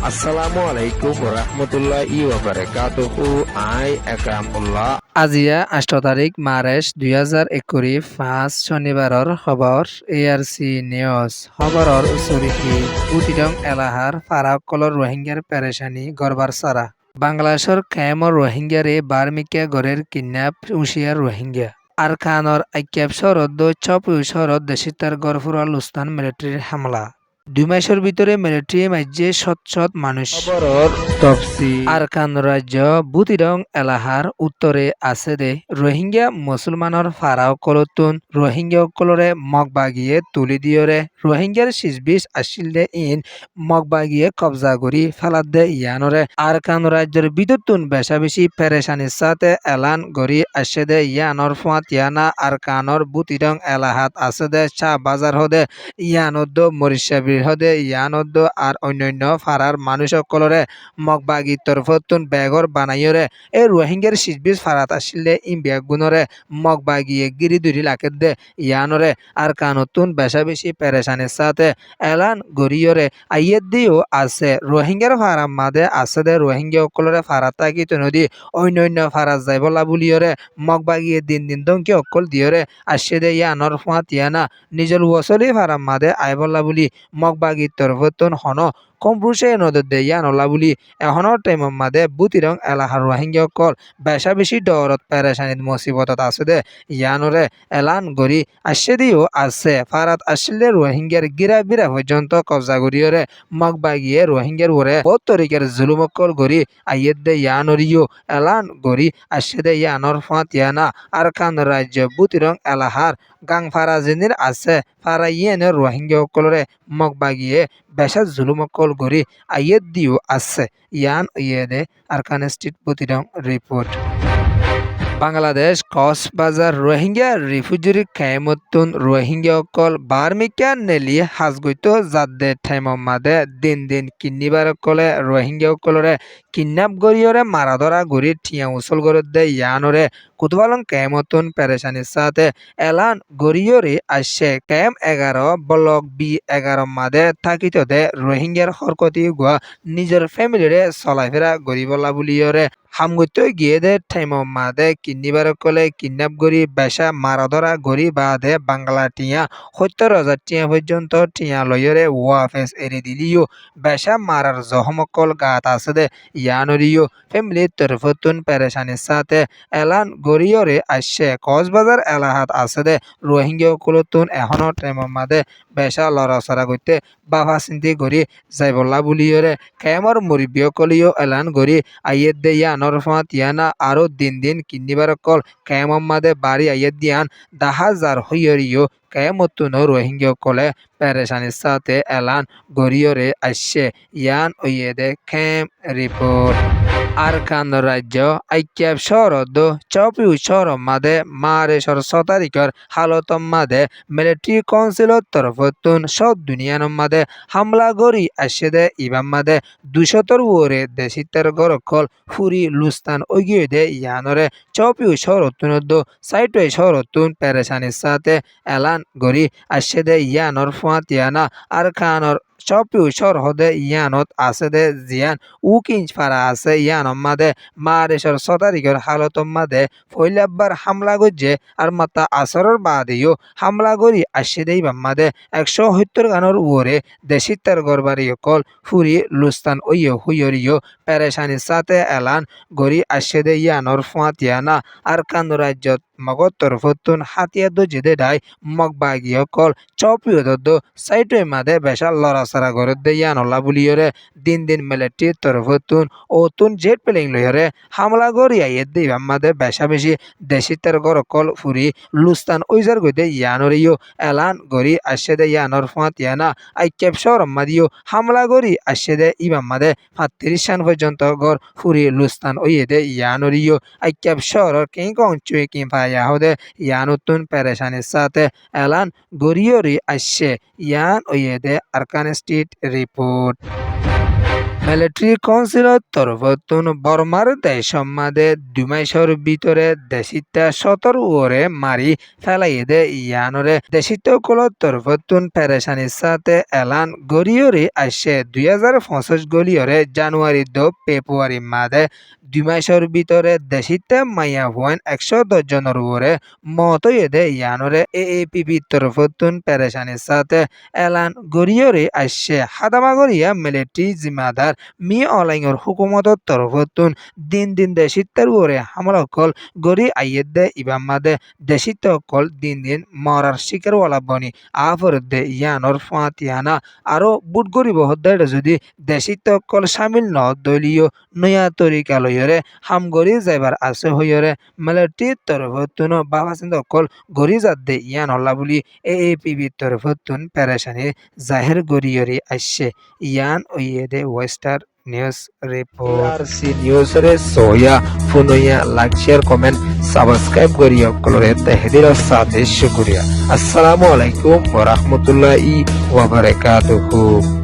Assalamu alaikum warahmatullahi wabarakatuh. I Akramullah. আজিয়া ৮ তাৰিখ মাৰ্চ ২০২১ ৫ শনিবাৰৰ খবৰ ARC নিউজ খবৰৰ চৰিফি বুটিডং এলাহাৰ ফাৰাকলৰ রোহিঙ্গার পেরেশানি গড়বার সারা বাংলাদেশের ক্যামর রোহিঙ্গারে বার্মিকা গড়ের কিডন্যাপ উশিয়ার রোহিঙ্গা আর খানর আইক্যাব শরদ চপু শরদ দেশিতার গড়ফুরা লুস্তান মিলিটারির হামলা ২ মাসের ভিতরে মিলিটারি মাঝে শত মানুষ খবরর তফসিল আরকান রাজ্য বুতিরং এলাহার উত্তরে আছে দে রোহিঙ্গা মুসলমানৰ ফারাও কলতুন রোহিঙ্গা কলরে মগবাগিয়ে তুলি দিয়রে রোহিঙ্গার শিজবিশ আসিল দে ইন মগবাগিয়ে কবজা করি ফেলাত দে ইয়ানরে আরকান রাজ্যের বিদ্যুতুন বেশা বেশি পেরেশানির সাথে এলান গড়ি আসে দে ইয়ানর ফাঁত ইয়ানা আরকানর বুতিরং এলাহাত আছে দে শাহ বাজার হদে ইয়ানদ্দ মরিশাবির হদে ইয়ানদ্দ আর অন্যান্য ফারার মানুষ সকলরে মগবাগি তরফতুন বেগর বানাইরে এই রোহিঙ্গার শিজবিজ ফারাত আসিলে ইম বেগুনরে মগবাগিয়ে গিরি দুরি লাকের দে ইয়ানরে আর কানতুন বেশা বেশি পেরেশানির সাথে এলান গরিয়রে আইয়ের দিও আছে রোহিঙ্গার ফারাম মাদে আছে দে রোহিঙ্গা অকলরে ফারাত থাকি নদী অন্য ফারাত যাইবলা বুলিয়রে মগবাগিয়ে দিন দংকি অকল দিয়রে আসছে দে ইয়ানর ফাঁত ইয়ানা নিজের ওসলি ফারাম মাদে আইবলা বুলি মগবাগি তরফতুন হন কম্পুসে নদর দে ইয়ানলা বুলি এখনৰ টাইমৰ মাদে বুতিরং এলাহাৰ রোহিঙ্গা অকল বেশা বেশি ডরত পেরেশানিত মুসিবতত আছে দে ইয়ানরে এলান গড়ি আসছে দিও আছে ফারাত আসলে রোহিঙ্গার গিরা বিরা পর্যন্ত কবজা করিয়রে মগবাগিয়ে রোহিঙ্গার ওরে বহুত তরিকের জুলুমকল গড়ি আইয়ের দে ইয়ানরিও এলান গড়ি আসছে দে ইয়ানর ফাঁত ইয়ানা আর খান রাজ্য বুতিরং এলাহার গাং ফারা জিনির আছে ফারা ইয়েনে রোহিঙ্গা অকলরে মগবাগিয়ে বেশা জুলুমকল গড়ি আইয়ের দিও আছে ইয়ান ইয়েদে আরকান স্ট্রিট বুতিরং রিপোর্ট বাংলাদেশ কক্সবাজার রোহিঙ্গা রিফিউজির খেমতুন রোহিঙ্গা অকল বার্মিকা নেলি হাজগৈত জাদে ঠাইমর মাদে দিন কিনিবার কলে রোহিঙ্গা অকলরে কিডন্যাপ গড়িয়রে মারাধরা গড়ি ঠিয়া উচল গড়ত দে ইয়ানরে কুতুবালং কেমতুন পেরেশানির সাথে এলান গড়িয়রে আসছে কেম 11 ব্লক B11 মাদে থাকিত দে রোহিঙ্গার হরকতি গুয়া নিজের ফ্যামিলিরে চলাফেরা গড়িবলা বুলিয়রে হামগত্য গিয়ে দে ঠাইমর মাদে কিনিবার কলে কিডন্যাপ গড়ি বেশা মারাধরা গড়ি বাদে বাংলা টিয়া ৭০,০০০ টিয়া পর্যন্ত টিয়া লয়রে ওয়াফেস এরি দিলিও বেশা মারার জহমকল গাত আছে দে ইয়ানরিও ফ্যামিলির তরফতুন পেরেশানির সাথে এলান গড়িয়রে আসছে কক্সবাজার এলাহাত আছে দে রোহিঙ্গা কুলতুন এখনো টাইমর মাদে বেশা লড়াচড়া করতে বাফা চিন্তি গড়ি যাইবলা বুলিয়রে কেমর মুরব্বী কলিও এলান গড়ি আইয়ের দে ইয়ানর ফাঁত ইয়ানা আরো দিন কিনিবার কল কেমর মাদে বাড়ি আইয়ের দিয়ান ১০,০০০ হইয়রিও কেমতুন রোহিঙ্গা কলে পেরেশানির সাথে এলান গড়িয়রে আসছে ইয়ান ওইয়েদে খেম রিপোর্ট আরকান রাজ্য আইক্যাব শহরদ চপিউ শহর মাদে মারেশর ৬ তারিখের হালতম মাদে মিলিটারি কাউন্সিলত তরফতুন সব দুনিয়ান মাদে হামলা গড়ি আসছে দে ইবাম মাদে ২০০ ওরে দেশিতার গরকল ফুরি লুস্তান ওগিয়ে দে ইয়ানরে চপিউ শহরতুন সাইটে শহরতুন পেরেশানির সাথে এলান গড়ি আসছে দে ইয়ানর ফাঁত ইয়ানা আর খানর চপিউ শহর হদে ইয়ানত আছে দে জিয়ান উকিঞ্চ ফারা আছে ইয়ান মাদে মারেশর ৬ তারিখের হালতম মাদে ফৈলাব্বার হামলা গজ্জে আর মাতা আসরের বাদেও হামলা গড়ি আসছে দেই মাদে ১৭০ গানের ওরে দেশিতার গরবারি কল ফুরি লুস্তান ওইয় হুইয়রিও পেরেশানির সাথে এলান গড়ি আসছে দে ইয়ানর ফাঁত ইয়ানা আর কান রাজ্যত মগত তরফতুন হাতিয়া দজেদে ডাই মগবাগিয় কল চপিয়দ সাইটে মাদে বেশা লড়াচড়া গরত দে ইয়ানলা বুলিয়রে দিন মিলিটারির তরফতুন ওতুন জেট প্লেন লইরে হামলা গড়ি আইয়ে দে মাদে বেশা বেশি দেশিতার গরকল ফুরি লুস্তান ওইজার গইদে ইয়ানরিও এলান গড়ি আসছে দে ইয়ানর ফাঁত ইয়ানা আইক্যাব শহর মাদিও হামলা গড়ি আসছে দে ইবাম মাদে ৩৫ সান পর্যন্ত গড় ফুরি লুস্তান ওইয়ে দে ইয়ানরিও আইক্যাব শহরের কিং চুই কিং ইয়াহদে ইয়ানুতুন পেরেশানির সাথে এলান গড়িয়রি আসছে ইয়ান ওয়েদে আরকান স্ট্রিট রিপোর্ট মিলিটারি কাউন্সিলৰ তৰফতোন বৰ্মাৰ দেশমাদে 2 মাসৰ ভিতৰে দেশিতা 17 ওরে মারি ফেলাই দে ইয়ানরে দেশিতকলৰ তৰফতোন পেৰেশানিৰ সাথে এলান গৰিয়ৰে আসে 2025 গলিয়রে জানুয়ারি দো ফেব্রুয়ারি মাদে 2 মাসৰ ভিতরে দেশিতা মাইয়া হওয়ান 110 জনের ওরে মত দে ইয়ানরে এএপিপি তরফতোন পেরেশানির সাথে এলান গরিয়রে আসে হাদামাগরিয়া মিলিটারি জিম্মাদার মি অলাইঙর হুকুমতর তরফতোন দিন দিন দেশিত্তার ওরে হামলাকল গরি আইয়ের দে ইবাম্মাদে দেশিত্তকল দিন দিন মরার শিকার ওয়ালা বনি আফর দে ইয়ানর ফাতিয়ানা আরো বুট গরিব হদ্দাইটা যদি দেশিত্তকল সামিল ন দলীয় নয়া তরিকা লইরে হামগরি যাইবার আছে হইরে মিলিটারির তরফতোন বাবাসিন্দ অকল গরি যাত দে ইয়ান হল্লা বলি এএপিবি তরফতোন পেরেশানি জাহির গরিয়রি আসছে ইয়ান ওয়েদে ওয়েস্টার নিউজ রিপোর্ট আরসি নিউজ রে সোয়া ফুনুয়া লাইক শেয়ার কমেন্ট সাবস্ক্রাইব করিয়া কলরে তাহদির সাথে শুকরিয়া। আসসালামু আলাইকুম ওয়া রাহমাতুল্লাহি ওয়া বারাকাতুহু।